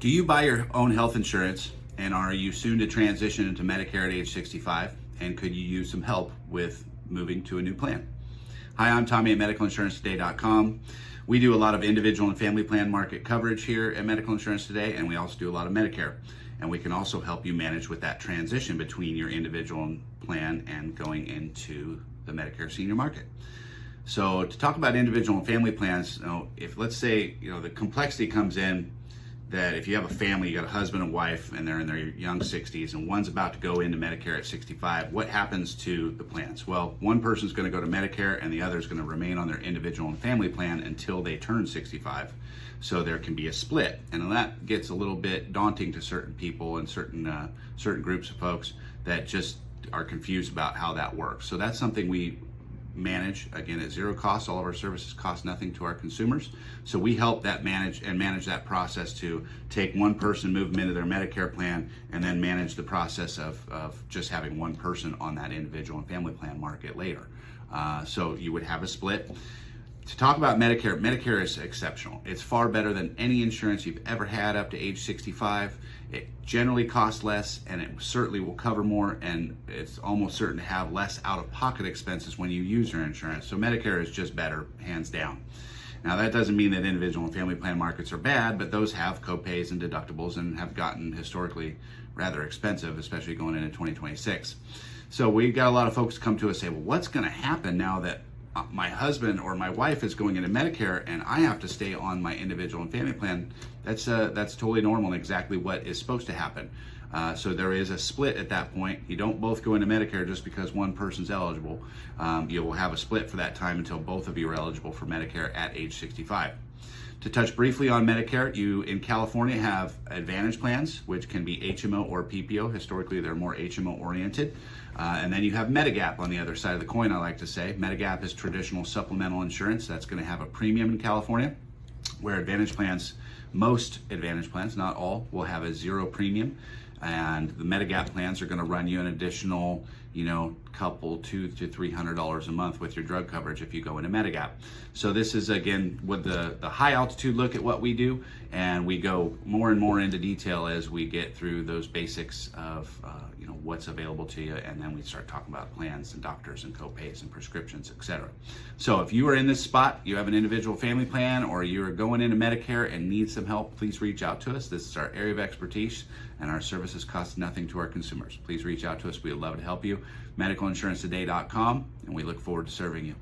Do you buy your own health insurance, and are you soon to transition into Medicare at age 65? And could you use some help with moving to a new plan? Hi, I'm Tommy at medicalinsurancetoday.com. We do a lot of individual and family plan market coverage here at Medical Insurance Today, and we also do a lot of Medicare. And we can also help you manage with that transition between your individual plan and going into the Medicare senior market. So to talk about individual and family plans, if let's say the complexity comes in that if you have a family, you got a husband and wife, and they're in their young 60s, and one's about to go into Medicare at 65, what happens to the plans? Well, one person's going to go to Medicare, and the other is going to remain on their individual and family plan until they turn 65. So there can be a split, and that gets a little bit daunting to certain people and certain groups of folks that just are confused about how that works. So that's something we manage, again, at zero cost. All of our services cost nothing to our consumers. So we help that manage that process to take one person, move them into their Medicare plan, and then manage the process of just having one person on that individual and family plan market later. So you would have a split. To talk about Medicare, Medicare is exceptional. It's far better than any insurance you've ever had up to age 65. It generally costs less, and it certainly will cover more, and it's almost certain to have less out-of-pocket expenses when you use your insurance. So Medicare is just better, hands down. Now that doesn't mean that individual and family plan markets are bad, but those have copays and deductibles and have gotten historically rather expensive, especially going into 2026. So we got a lot of folks come to us and say, well, what's going to happen now that my husband or my wife is going into Medicare and I have to stay on my individual and family plan? That's totally normal and exactly what is supposed to happen. So there is a split at that point. You don't both go into Medicare just because one person's eligible. You will have a split for that time until both of you are eligible for Medicare at age 65. To touch briefly on Medicare, you in California have Advantage plans, which can be HMO or PPO. Historically, they're more HMO oriented. And then you have Medigap on the other side of the coin, I like to say. Medigap is traditional supplemental insurance. That's going to have a premium in California, where Advantage plans, most Advantage plans, not all, will have a zero premium. And the Medigap plans are going to run you an additional, couple $200 to $300 a month with your drug coverage if you go into Medigap. So this is, again, with the high altitude look at what we do, and we go more and more into detail as we get through those basics of what's available to you, and then we start talking about plans and doctors and copays and prescriptions, etc. So if you are in this spot, you have an individual family plan, or you're going into Medicare and need some help, please reach out to us. This is our area of expertise, and our services cost nothing to our consumers. Please reach out to us. We'd love to help you. medicalinsurancetoday.com, and we look forward to serving you.